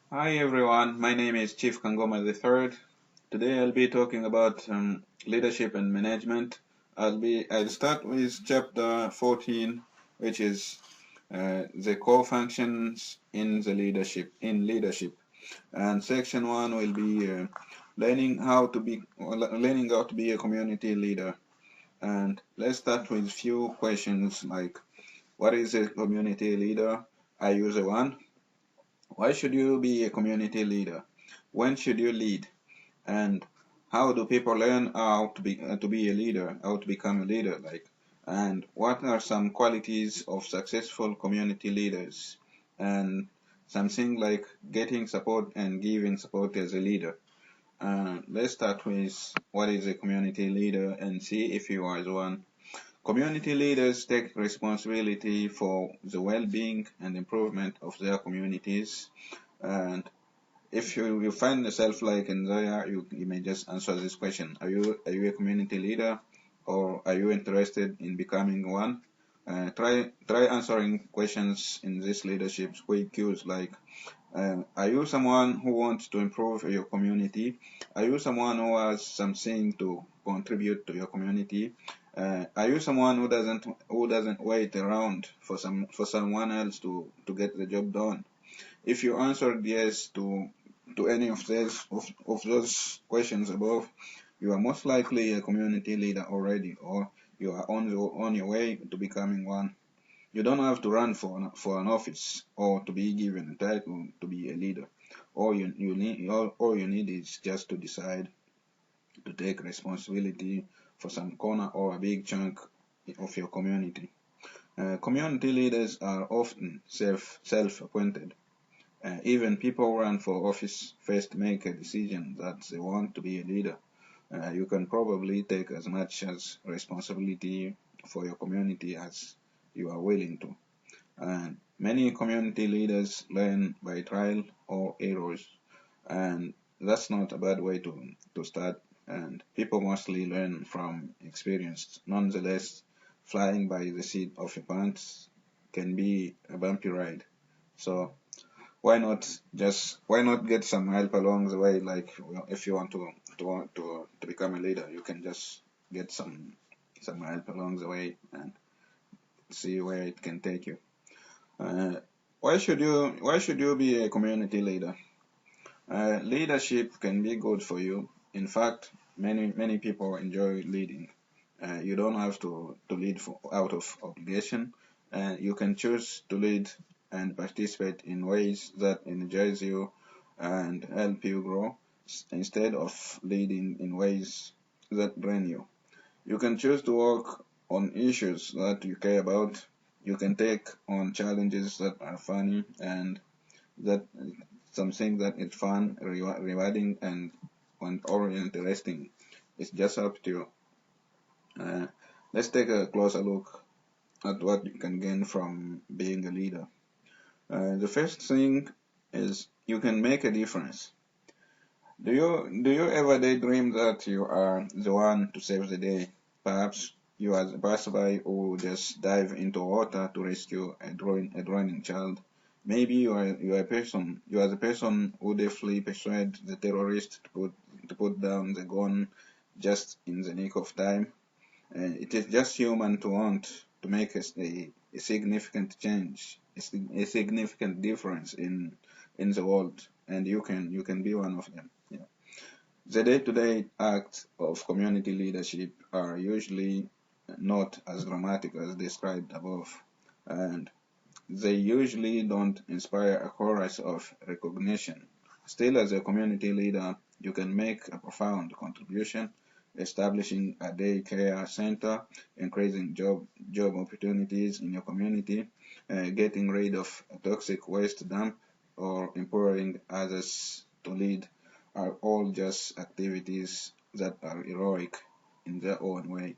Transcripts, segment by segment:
Hi everyone, my name is Chief Kangoma III. Today I'll be talking about leadership and management. I'll start with chapter 14, which is the core functions in leadership, and section 1 will be learning how to be a community leader. And let's start with few questions like, what is a community leader? Are you the one? Why should you be a community leader? When should you lead? And how do people learn how to be a leader, how to become a leader? And what are some qualities of successful community leaders? And something like getting support and giving support as a leader. Let's start with what is a community leader and see if you are the one. Community leaders take responsibility for the well-being and improvement of their communities. And if you find yourself like in there, you may just answer this question. Are you a community leader, or are you interested in becoming one? Try answering questions in this leadership quick cues like, are you someone who wants to improve your community? Are you someone who has something to contribute to your community? Are you someone who doesn't wait around for someone else to get the job done? If you answered yes to any of those questions above, you are most likely a community leader already, or you are on your way to becoming one. You don't have to run for an office or to be given a title to be a leader. All you need is just to decide to take responsibility for some corner or a big chunk of your community. Community leaders are often self-appointed. Even people who run for office first make a decision that they want to be a leader. You can probably take as much as responsibility for your community as you are willing to. And many community leaders learn by trial or errors, and that's not a bad way to start. And people mostly learn from experience. Nonetheless, flying by the seat of your pants can be a bumpy ride. So why not get some help along the way? Like, if you want to become a leader, you can just get some help along the way and see where it can take you. uh, why should you be a community leader? Leadership can be good for you. In fact, many people enjoy leading. You don't have to lead out of obligation. You can choose to lead and participate in ways that energize you and help you grow, instead of leading in ways that drain you. You can choose to work on issues that you care about. You can take on challenges that are funny and that something that is fun, rewarding, or interesting. It's just up to you. Uh, let's take a closer look at what you can gain from being a leader. The first thing is you can make a difference. Do you ever daydream that you are the one to save the day? Perhaps you are the passerby who just dive into water to rescue a drowning child. Maybe you are the person who deftly persuade the terrorist to put down the gun just in the nick of time. It is just human to want to make a significant change, a significant difference in the world, and you can be one of them. Yeah. The day-to-day acts of community leadership are usually not as dramatic as described above, and they usually don't inspire a chorus of recognition. Still, as a community leader, you can make a profound contribution, establishing a daycare center, increasing job opportunities in your community, getting rid of a toxic waste dump, or empowering others to lead are all just activities that are heroic in their own way.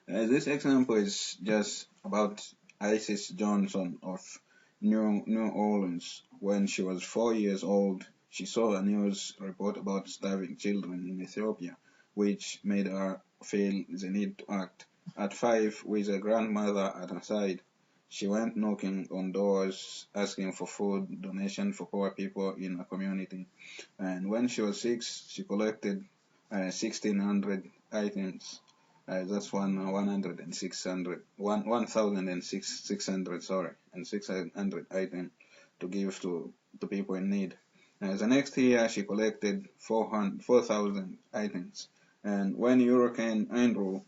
This example is just about Isis Johnson of New Orleans. When she was 4 years old, she saw a news report about starving children in Ethiopia, which made her feel the need to act. At 5, with a grandmother at her side, She went knocking on doors, asking for food, donation for poor people in a community. And when she was 6, she collected 1,600 items. That's 1,600, sorry, and 600 items to give to people in need. The next year, she collected 4,000 items. And when Hurricane Andrew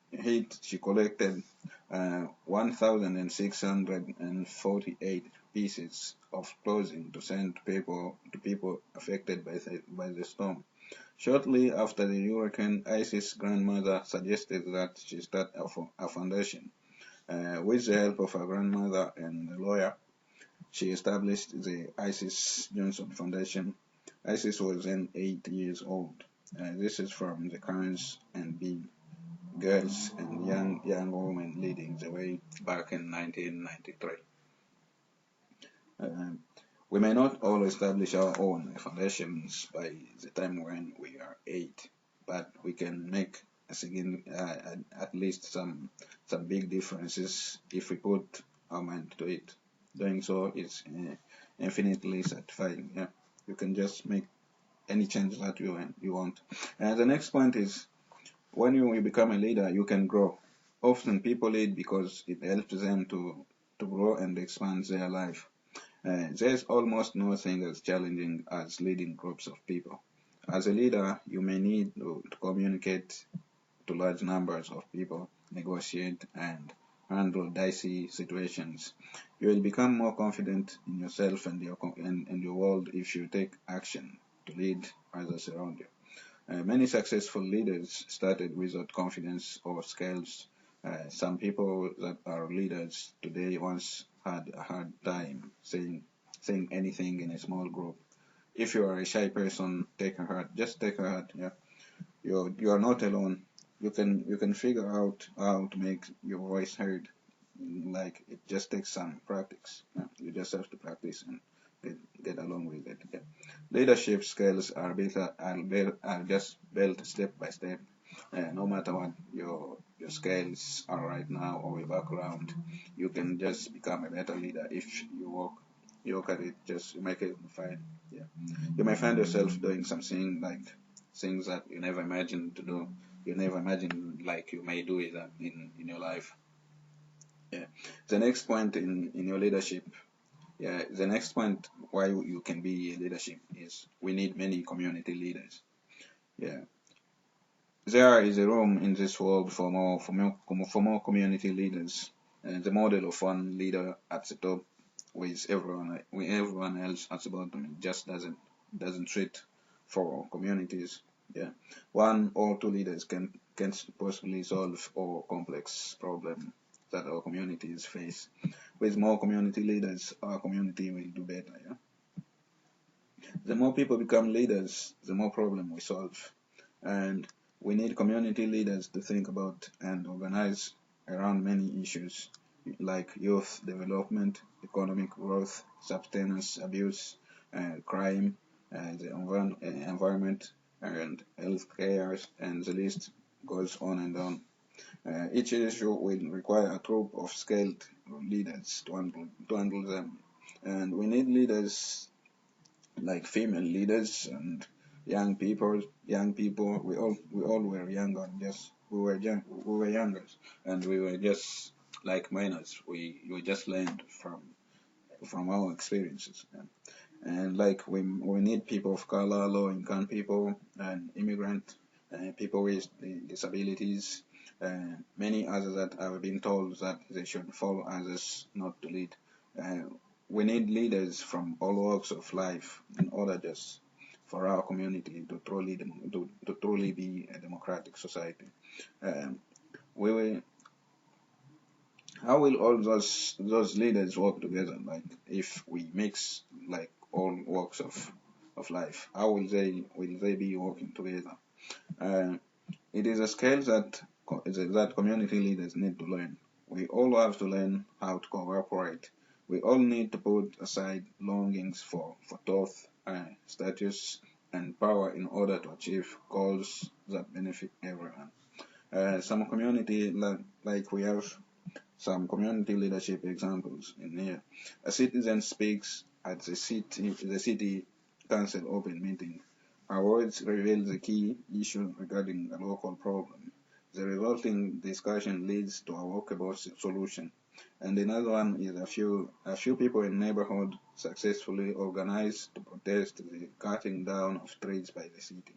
hit, she collected 1,648 pieces of clothing to send to people affected by the storm. Shortly after the hurricane, Isis' grandmother suggested that she start a foundation. With the help of her grandmother and a lawyer, she established the Isis Johnson Foundation. Isis was then 8 years old. This is from the Cans and Bean girls and young women leading the way back in 1993. We may not all establish our own foundations by the time when we are 8, but we can make at least some big differences if we put our mind to it. Doing so is infinitely satisfying. Yeah, you can just make any change that you want. And the next point is, when you become a leader, you can grow. Often people lead because it helps them to grow and expand their life. There's almost nothing as challenging as leading groups of people. As a leader, you may need to communicate to large numbers of people, negotiate, and handle dicey situations. You will become more confident in yourself and your world if you take action to lead others around you. Many successful leaders started without confidence or skills. Some people that are leaders today once had a hard time saying anything in a small group. If you are a shy person, take a heart. Just take a heart. Yeah, you are not alone. You can figure out how to make your voice heard. Like, it just takes some practice. Yeah, you just have to practice and get along with it. Yeah. Leadership skills are just built step by step. No matter what your skills are right now or your background, you can just become a better leader if you work at it. Just make it fine. Yeah, you may find yourself doing something like things that you never imagined to do. You never imagined like you may do it in your life. Yeah. The next point in your leadership, yeah, the next point why you can be a leadership is we need many community leaders. Yeah, there is a room in this world for more community leaders. The model of one leader at the top with everyone else at the bottom just doesn't fit for communities. Yeah, one or two leaders can possibly solve all complex problem that our communities face. With more community leaders, our community will do better. Yeah? The more people become leaders, the more problem we solve. And we need community leaders to think about and organize around many issues like youth development, economic growth, substance abuse, crime, the environment, and health care, and the list goes on and on. Each issue will require a group of skilled leaders to handle them. And we need leaders like female leaders and young people. We all were younger. Just we were younger, and we were just like minors. We just learned from our experiences. And like we need people of color, low-income people, and immigrant, people with disabilities, many others that have been told that they should follow others, not to lead. Uh, we need leaders from all walks of life in order just for our community to truly be a democratic society. Um, we will, how will all those leaders work together? Like, if we mix like all walks of life, how will they be working together? Uh, it is a skill that community leaders need to learn. We all have to learn how to cooperate. We all need to put aside longings for thought, status, and power in order to achieve goals that benefit everyone. Some community like we have some community leadership examples in here. A citizen speaks at the city council open meeting. Our words reveal the key issue regarding a local problem. The resulting discussion leads to a workable solution. And another one is a few people in neighborhood successfully organized to protest the cutting down of trees by the city.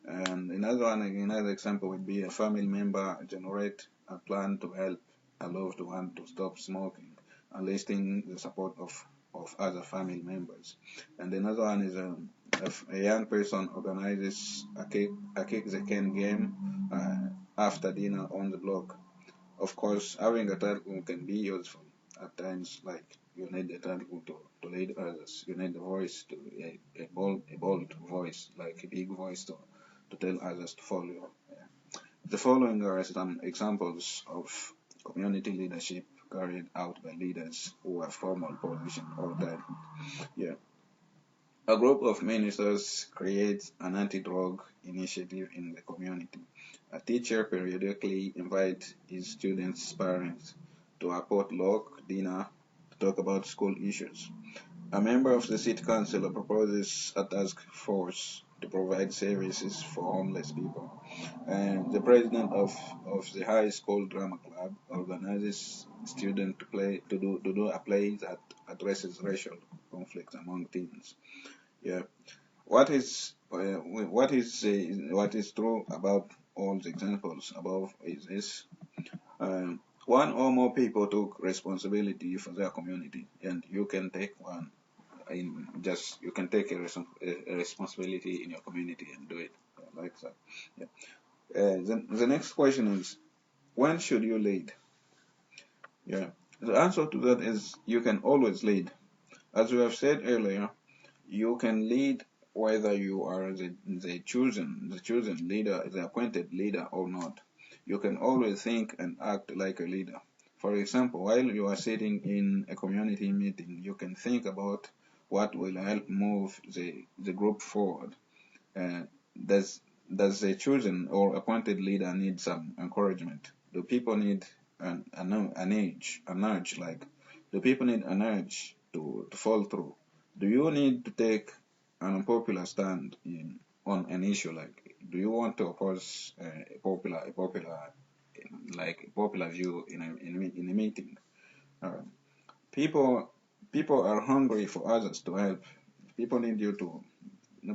And another example would be a family member generate a plan to help a loved one to stop smoking, enlisting the support of other family members. And another one is if a young person organizes a kick the can game after dinner on the block. Of course, having a turtle can be useful at times, like you need a turtle to lead others. You need a voice to a bold voice, like a big voice to tell others to follow you. The following are some examples of community leadership carried out by leaders who have formal position or title. Yeah. A group of ministers creates an anti-drug initiative in the community. A teacher periodically invites his students' parents to a potluck dinner to talk about school issues. A member of the city council proposes a task force to provide services for homeless people. And the president of the high school drama club organizes students to do a play that addresses racial conflicts among teens. Yeah. What is true about all the examples above is this: one or more people took responsibility for their community, and you can take one you can take a responsibility in your community and do it like that. Yeah. The next question is, when should you lead? Yeah. The answer to that is you can always lead. As we have said earlier, you can lead whether you are the chosen leader, the appointed leader or not. You can always think and act like a leader. For example, while you are sitting in a community meeting, you can think about what will help move the group forward. Uh, does the chosen or appointed leader need some encouragement? Do people need an urge, like do people need an urge to follow through? Do you need to take an unpopular stand on an issue? Like, do you want to oppose a popular view in a meeting? Uh, people people are hungry for others to help. People need you to.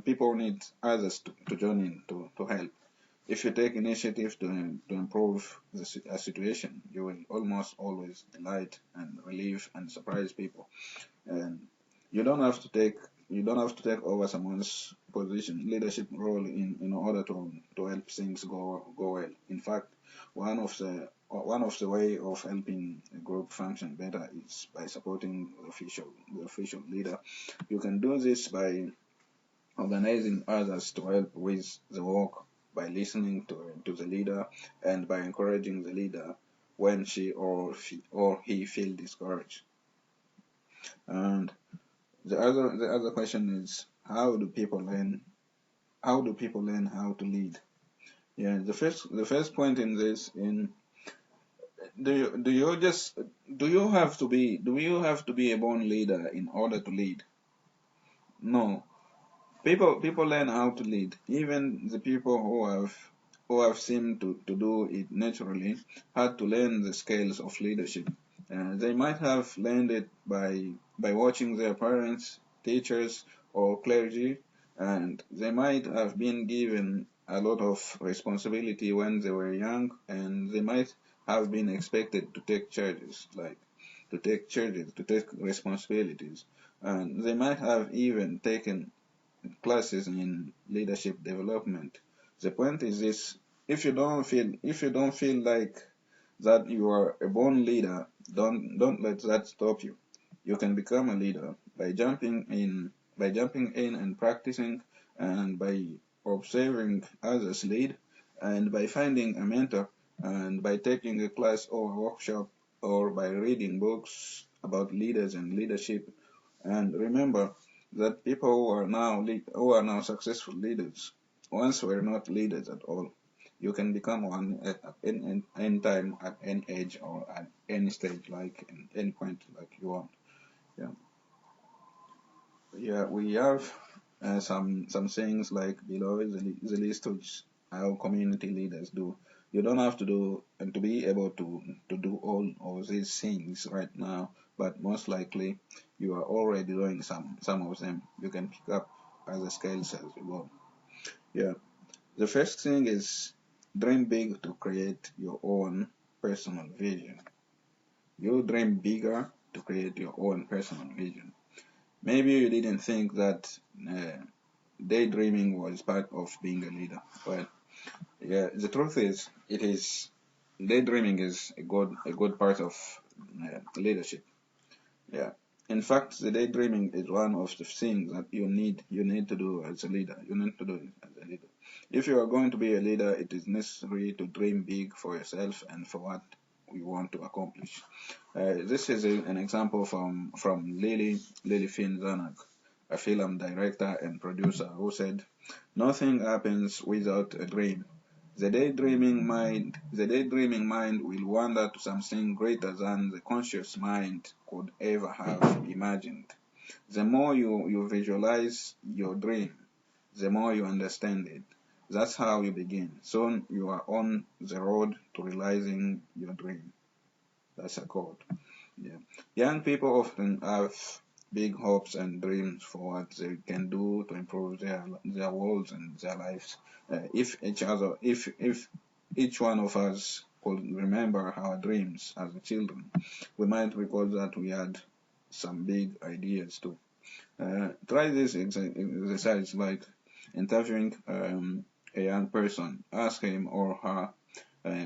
People need others to join in to help. If you take initiative to improve a situation, you will almost always delight and relieve and surprise people. And you don't have to take over someone's leadership role in order to help things go well. In fact, one of the way of helping a group function better is by supporting the official leader. You can do this by organizing others to help with the work, by listening to the leader, and by encouraging the leader when she or he feel discouraged. And the other question is, how do people learn how to lead? Yeah, the first point in this, do you have to be a born leader in order to lead? No. People learn how to lead. Even the people who have seemed to do it naturally had to learn the scales of leadership. They might have learned it by watching their parents, teachers, or clergy, and they might have been given a lot of responsibility when they were young, and they might have been expected to take charges, to take responsibilities, and they might have even taken classes in leadership development. The point is this: if you don't feel like that you are a born leader, don't let that stop you. You can become a leader by jumping in and practicing, and by observing others lead, and by finding a mentor, and by taking a class or a workshop, or by reading books about leaders and leadership. And remember that people who are now successful leaders once were not leaders at all. You can become one at any time, at any age, or at any stage, like in any point, like you want. Yeah, yeah. We have some things like below the list which our community leaders do. You don't have to do and to be able to do all of these things right now, but most likely you are already doing some of them. You can pick up as a skills as you go. Yeah. The first thing is dream big to create your own personal vision. You dream bigger to create your own personal vision. Maybe you didn't think that daydreaming was part of being a leader, but yeah, the truth is, it is daydreaming is a good part of leadership. Yeah. In fact, the daydreaming is one of the things that you need to do as a leader. You need to do it as a leader. If you are going to be a leader, it is necessary to dream big for yourself and for what you want to accomplish. This is an example from Lily Finn Zanuck, a film director and producer, who said, "Nothing happens without a dream. The daydreaming mind will wander to something greater than the conscious mind could ever have imagined. The more you visualize your dream, the more you understand it. That's how you begin. Soon you are on the road to realizing your dream." That's a quote. Yeah. Young people often have big hopes and dreams for what they can do to improve their worlds and their lives. If each one of us could remember our dreams as children, we might recall that we had some big ideas too. Try this exercise, like interviewing a young person. Ask him or her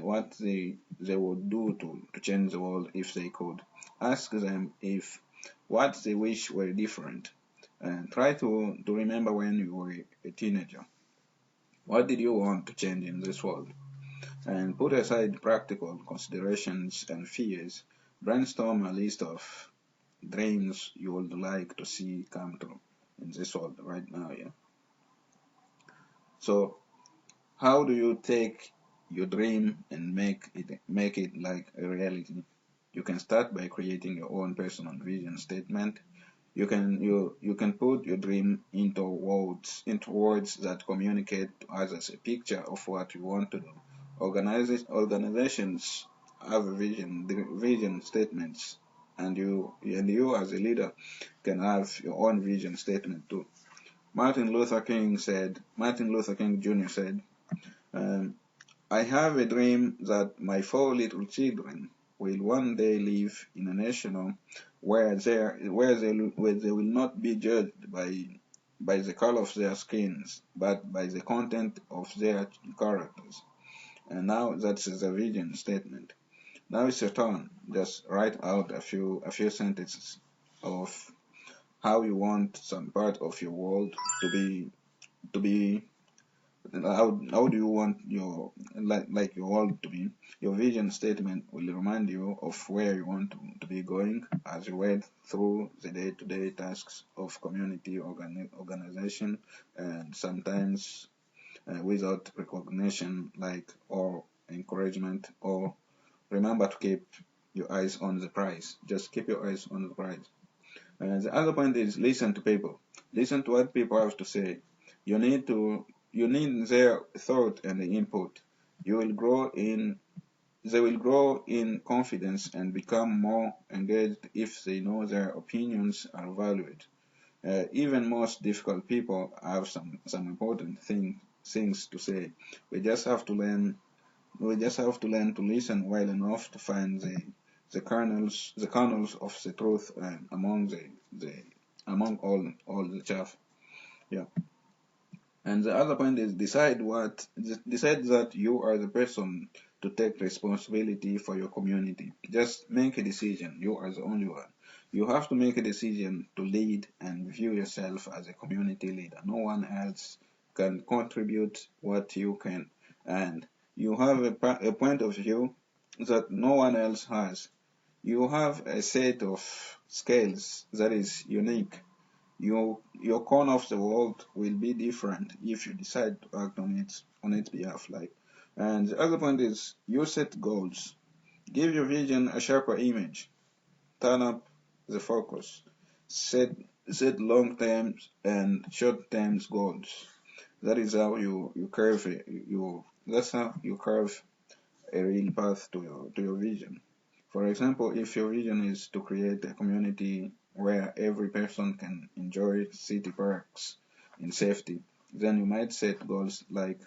what they would do to change the world if they could. Ask them if what they wish were different. And try to remember when you were a teenager. What did you want to change in this world? And put aside practical considerations and fears. Brainstorm a list of dreams you would like to see come true in this world right now. Yeah. So how do you take your dream and make it like a reality? You can start by creating your own personal vision statement. You can put your dream into words that communicate to others a picture of what you want to do. Organizations have vision statements, and you as a leader can have your own vision statement too. Martin Luther King Jr. said, um, "I have a dream that my 4 little children will one day live in a nation where they will not be judged by the color of their skins, but by the content of their characters." And now that's the vision statement. Now it's your turn. Just write out a few sentences of how you want some part of your world to be. How do you want like your world to be? Your vision statement will remind you of where you want to be going as you wade through the day-to-day tasks of community organization, and sometimes without recognition, like, or encouragement. Or remember to keep your eyes on the prize. Just keep your eyes on the prize. The other point is listen to people. Listen to what people have to say. You need their thought and input. You will grow in They will grow in confidence and become more engaged if they know their opinions are valued. Even most difficult people have some important things to say. We just have to learn. We just have to learn to listen well enough to find the kernels of the truth among all the chaff. Yeah. And the other point is decide that you are the person to take responsibility for your community. Just make a decision. You are the only one. You have to make a decision to lead and view yourself as a community leader. No one else can contribute what you can. And you have a point of view that no one else has. You have a set of skills that is unique. Your corner of the world will be different if you decide to act on its behalf. Like, And the other point is you set goals. Give your vision a sharper image. Turn up the focus. Set set long-term and short-term goals. That is how you curve it. That's how you curve a real path to your vision. For example, if your vision is to create a community where every person can enjoy city parks in safety, then you might set goals like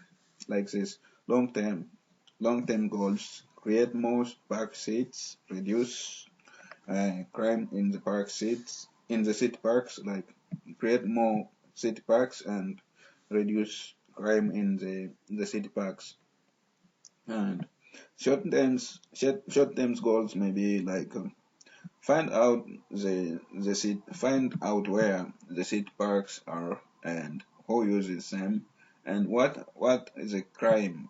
this. Long term long term goals: create more park seats, reduce crime in the city parks, like create more city parks and reduce crime in the city parks. And short term goals may be like find out where the city parks are and who uses them, and what is the crime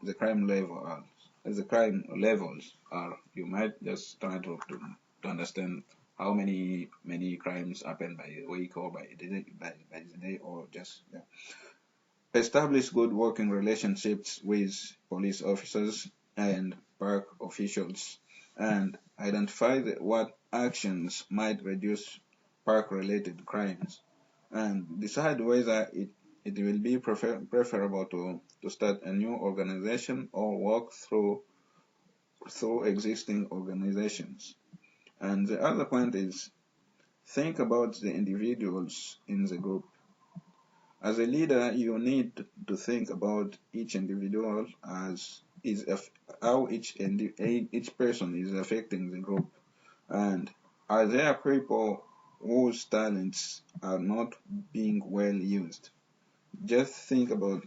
levels are. You might just try to understand how many crimes happen by the week or by the day, or just, yeah. Establish good working relationships with police officers and park officials, and identify what actions might reduce park-related crimes, and decide whether it will be preferable to start a new organization or work through existing organizations. And the other point is think about the individuals in the group. As a leader, you need to think about each individual as how each person is affecting the group, and are there people whose talents are not being well used? Just think about,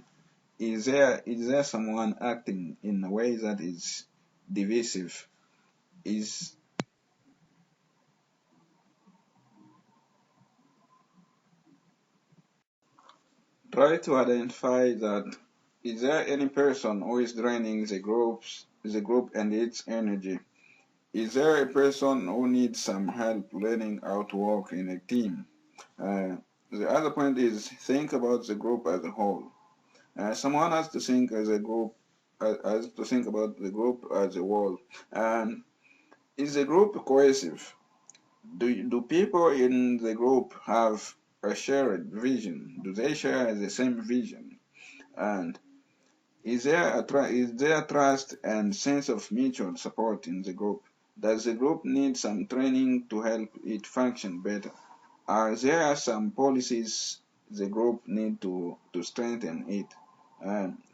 is there someone acting in a way that is divisive? Is Try to identify that, is there any person who is draining the group and its energy? Is there a person who needs some help learning how to work in a team? Uh, the other point is think about the group as a whole. Someone has to think as a group, has to think about the group as a whole. And is the group cohesive? Do people in the group have a shared vision? Do they share the same vision? And is there trust and sense of mutual support in the group? Does the group need some training to help it function better? Are there some policies the group need to strengthen it?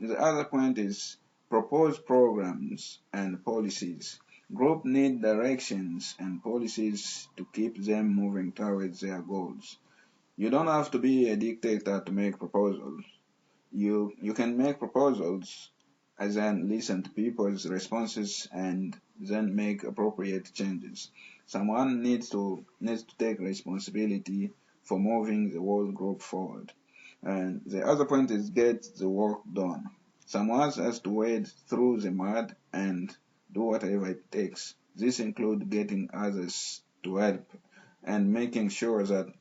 The other point is propose programs and policies. Group need directions and policies to keep them moving towards their goals. You don't have to be a dictator to make proposals. You can make proposals and then listen to people's responses and then make appropriate changes. Someone needs to take responsibility for moving the whole group forward. And the other point is get the work done. Someone has to wade through the mud and do whatever it takes. This includes getting others to help and making sure that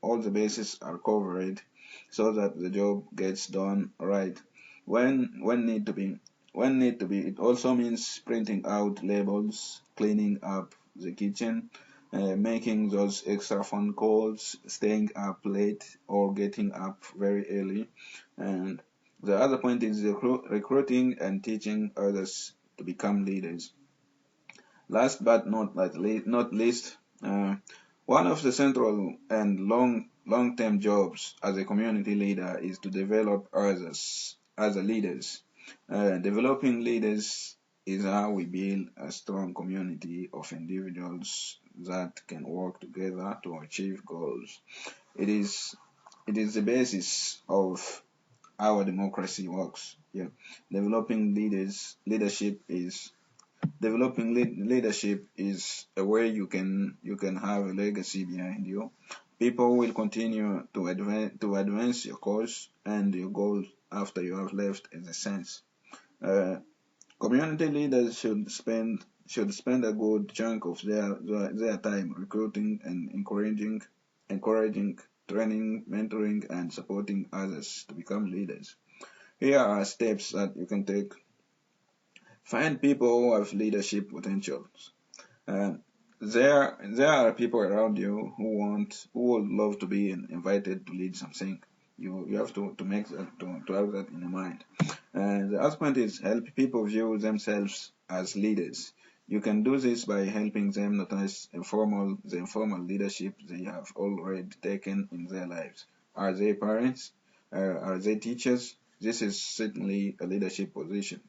all the bases are covered so that the job gets done right when need to be. It also means printing out labels, cleaning up the kitchen, making those extra phone calls, staying up late or getting up very early. And the other point is recruiting and teaching others to become leaders. Last but not least, one of the central and long-term jobs as a community leader is to develop others as a leaders. Developing leaders is how we build a strong community of individuals that can work together to achieve goals. It is it is the basis of how democracy works. Yeah, developing leadership is a way you can have a legacy behind you. People will continue to advance your cause and your goals after you have left in a sense. Uh, Community leaders should spend a good chunk of their time recruiting and encouraging, training, mentoring, and supporting others to become leaders. Here are steps that you can take Find people who have leadership potentials. Uh, there are people around you who would love to be invited to lead something. You have to make that to have that in your mind. And the other point is help people view themselves as leaders. You can do this by helping them notice the informal leadership they have already taken in their lives. Are they parents? Are they teachers? This is certainly a leadership position.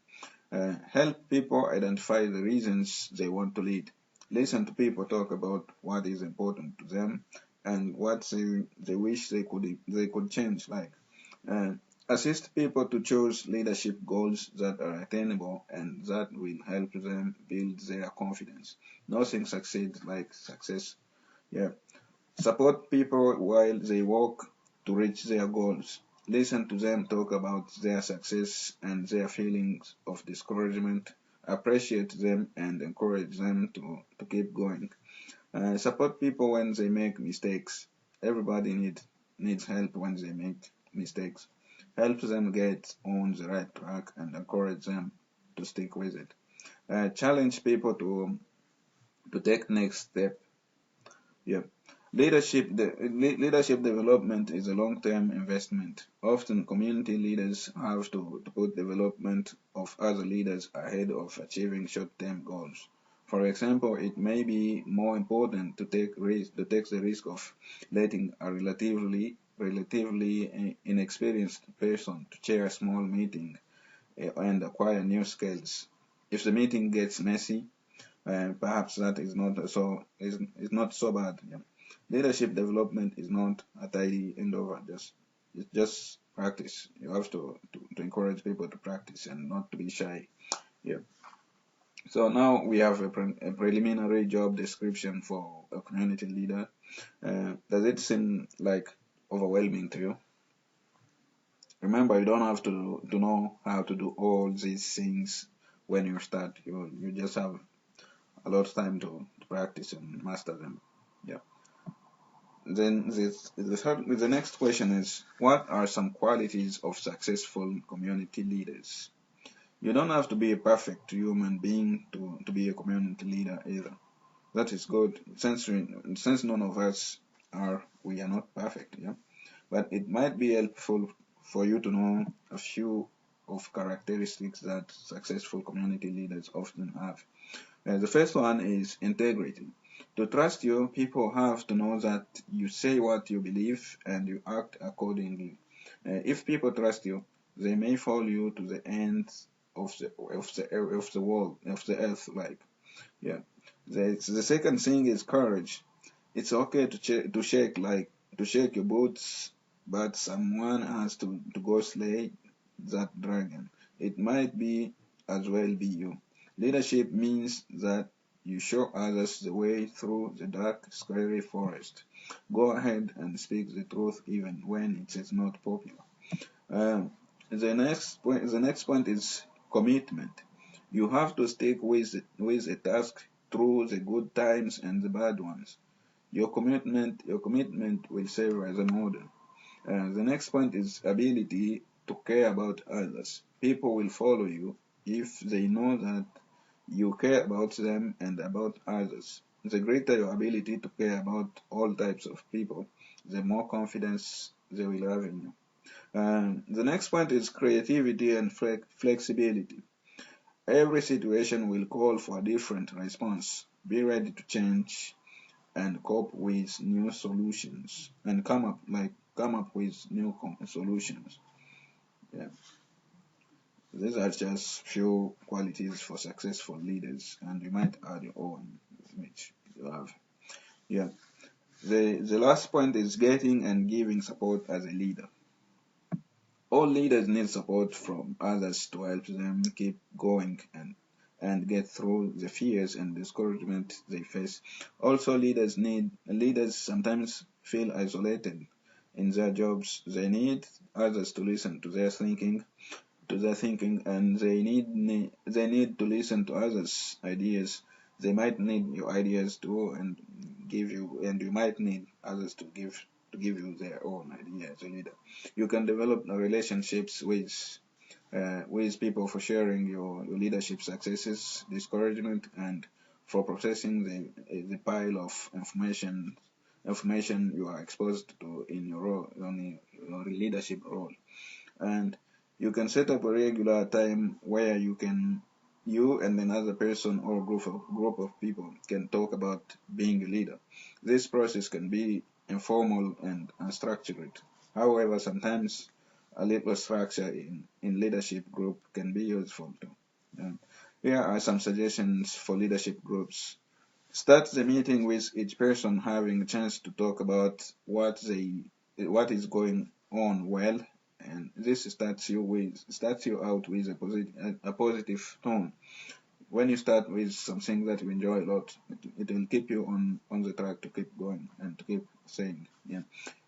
Help people identify the reasons they want to lead. Listen to people talk about what is important to them and what they wish they could change. Uh, assist people to choose leadership goals that are attainable and that will help them build their confidence. Nothing succeeds like success. Yeah. Support people while they work to reach their goals. Listen to them talk about their success and their feelings of discouragement. Appreciate them and encourage them to keep going. Support people when they make mistakes. Everybody needs help when they make mistakes. Help them get on the right track and encourage them to stick with it. Challenge people to take next step. Yeah. Leadership development is a long-term investment. Often community leaders have to put development of other leaders ahead of achieving short-term goals. For example, it may be more important to take the risk of letting a relatively inexperienced person to chair a small meeting and acquire new skills. If the meeting gets messy, perhaps that is not so bad. Yeah. Leadership development is not a tidy endeavor. It's just practice. You have to encourage people to practice and not to be shy. Yeah. So now we have a preliminary job description for a community leader. Does it seem like overwhelming to you? Remember, you don't have to know how to do all these things when you start. You just have a lot of time to practice and master them. Yeah. Then the next question is, what are some qualities of successful community leaders? You don't have to be a perfect human being to be a community leader either. That is good, since none of us we are not perfect, yeah. But it might be helpful for you to know a few of characteristics that successful community leaders often have. The first one is integrity. To trust you, people have to know that you say what you believe and you act accordingly. If people trust you, they may follow you to the ends of the world of the earth. Yeah. The second thing is courage. It's okay to shake your boots, but someone has to go slay that dragon. It might be as well be you. Leadership means that you show others the way through the dark, scary forest. Go ahead and speak the truth even when it is not popular. Um, the next point is commitment. You have to stick with a task through the good times and the bad ones. Your commitment will serve as a model. The next point is ability to care about others. People will follow you if they know that you care about them and about others. The greater your ability to care about all types of people, the more confidence they will have in you. The next point is creativity and flexibility. Every situation will call for a different response. Be ready to change and cope with new solutions and come up with new solutions. Yeah. These are just few qualities for successful leaders, and you might add your own, which you have. Yeah. The last point is getting and giving support as a leader. All leaders need support from others to help them keep going and get through the fears and discouragement they face. Also, leaders sometimes feel isolated in their jobs. They need others to listen to their thinking, and they need to listen to others' ideas. They might need your ideas too, and you might need others to give you their own idea as a leader. You can develop relationships with with people for sharing your leadership successes, discouragement, and for processing the pile of information you are exposed to in your role, on your leadership role. And you can set up a regular time where you and another person or group of people can talk about being a leader. This process can be informal and unstructured. However, sometimes a little structure in leadership group can be useful too. And here are some suggestions for leadership groups. Start the meeting with each person having a chance to talk about what is going on well, and this starts you out with a positive tone. When you start with something that you enjoy a lot, it will keep you on the track to keep going and to keep saying. Yeah.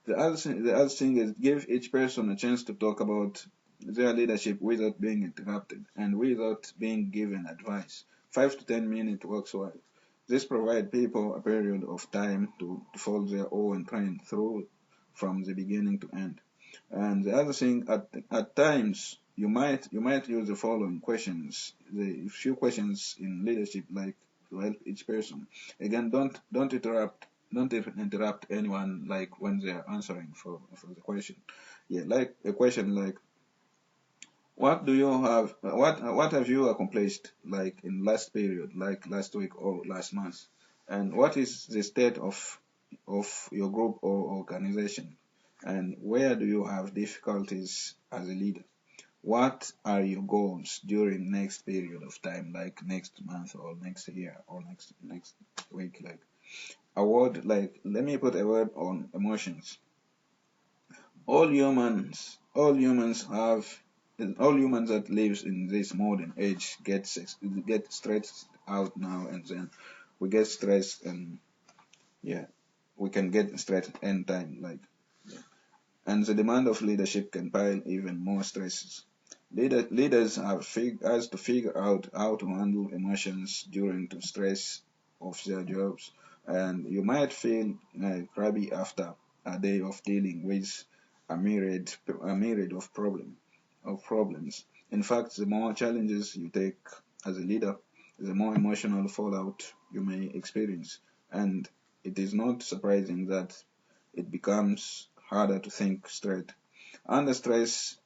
The other thing is give each person a chance to talk about their leadership without being interrupted and without being given advice. 5 to 10 minutes works well. This provides people a period of time to follow their own train through from the beginning to end. And the other thing, at times, you might use the following questions, the few questions in leadership, like to help each person. Again, don't interrupt anyone, like when they are answering for the question. Yeah, like a question like, what have you accomplished, like in last period, like last week or last month, and what is the state of your group or organization, and where do you have difficulties as a leader? What are your goals during next period of time, like next month or next year or next week? Like a word, like let me put a word on emotions. All humans that lives in this modern age get stressed out now and then. We get stressed, and yeah, we can get stressed anytime. Like, yeah. And the demand of leadership can pile even more stresses. Leaders has to figure out how to handle emotions during the stress of their jobs, and you might feel crabby after a day of dealing with a myriad of problems. In fact, the more challenges you take as a leader, the more emotional fallout you may experience, and it is not surprising that it becomes harder to think straight. Under stress,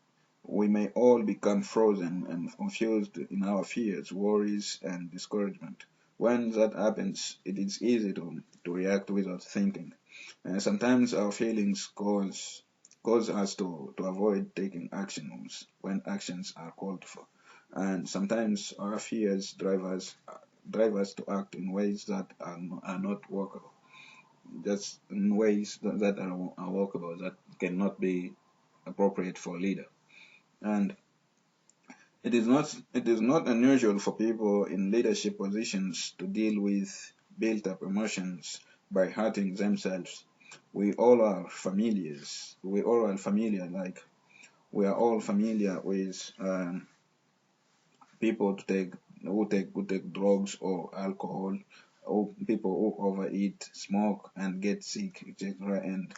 we may all become frozen and confused in our fears, worries, and discouragement. When that happens, it is easy to react without thinking. And sometimes our feelings cause us to avoid taking actions when actions are called for. And sometimes our fears drive us to act in ways that are not workable, just in ways that are workable, that cannot be appropriate for a leader. And it is not unusual for people in leadership positions to deal with built up emotions by hurting themselves. We all are familiars. We all are familiar, like we are all familiar with people who take drugs or alcohol, or people who overeat, smoke, and get sick, etc. And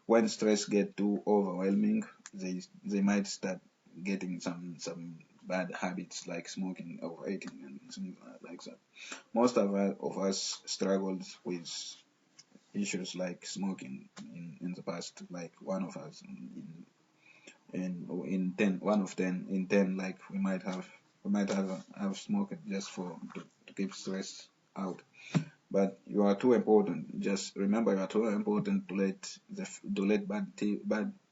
when stress get too overwhelming, they might start getting some bad habits like smoking, overeating, and things like that. Most of us struggled with issues like smoking in the past. Like one of us in 10, one of 10 in 10, like we might have smoked just to keep stress out. But you are too important. Just remember, you are too important to let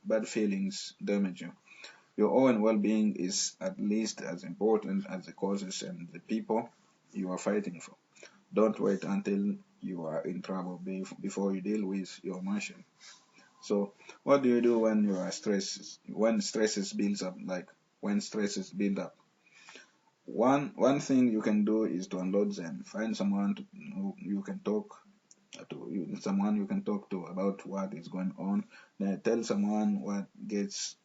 bad feelings damage you. Your own well-being is at least as important as the causes and the people you are fighting for. Don't wait until you are in trouble before you deal with your emotion. So, what do you do when you are stressed? When stresses builds up, like when stresses build up? One thing you can do is to unload them. Find someone who you can talk someone you can talk to about what is going on. Then tell someone what gets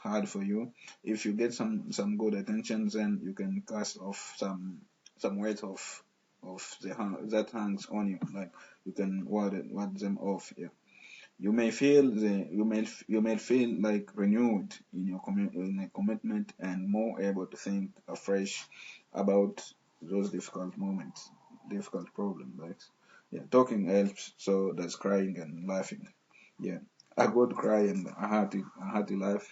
hard for you. If you get some good attention, then you can cast off some weight of that hangs on you. Like you can ward them off. Yeah. You may feel like renewed in your commitment and more able to think afresh about those difficult problems. Like, yeah, talking helps. So does crying and laughing. Yeah, a good cry and a hearty laugh.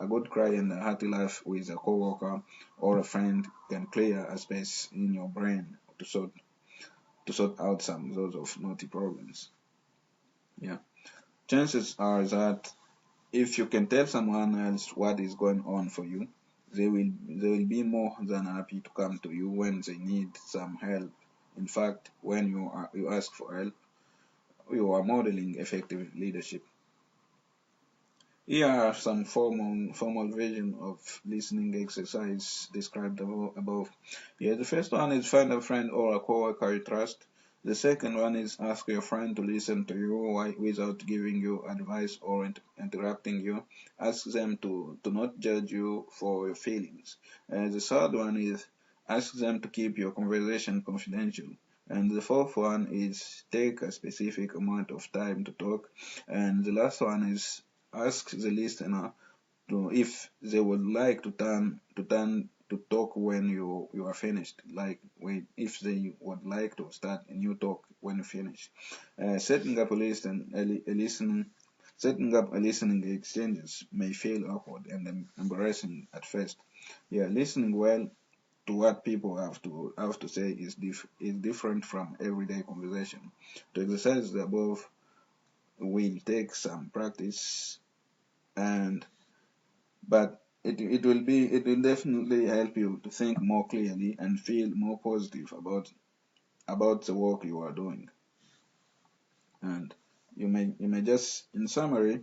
A good cry and a hearty laugh with a coworker or a friend can clear a space in your brain to sort out some those of naughty problems. Yeah. Chances are that if you can tell someone else what is going on for you, they will be more than happy to come to you when they need some help. In fact, when you ask for help, you are modeling effective leadership. Here are some formal version of listening exercise described above. Yeah, the first one is find a friend or a coworker you trust. The second one is ask your friend to listen to you without giving you advice or interrupting you. Ask them to not judge you for your feelings. The third one is ask them to keep your conversation confidential. And the fourth one is take a specific amount of time to talk. And the last one is ask the listener if they would like to talk when you are finished. Like if they would like to start a new talk when you finish. Setting up a listening exchanges may feel awkward and embarrassing at first. Yeah, listening well to what people have to say is different from everyday conversation. To exercise the above will take some practice and but it will definitely help you to think more clearly and feel more positive about the work you are doing. And you may just in summary,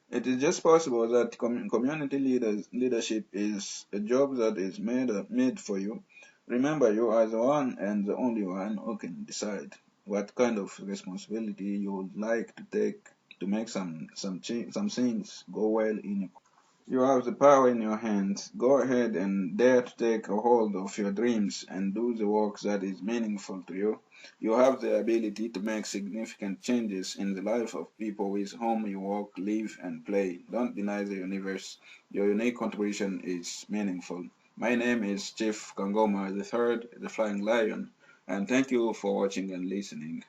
it is just possible that community leadership is a job that is made for you. Remember, you are the one and the only one who can decide what kind of responsibility you would like to take to make some things go well in your. You have the power in your hands. Go ahead and dare to take a hold of your dreams and do the work that is meaningful to you. You have the ability to make significant changes in the life of people with whom you work, live, and play. Don't deny the universe. Your unique contribution is meaningful. My name is Chief Kangoma III, the Flying Lion, and thank you for watching and listening.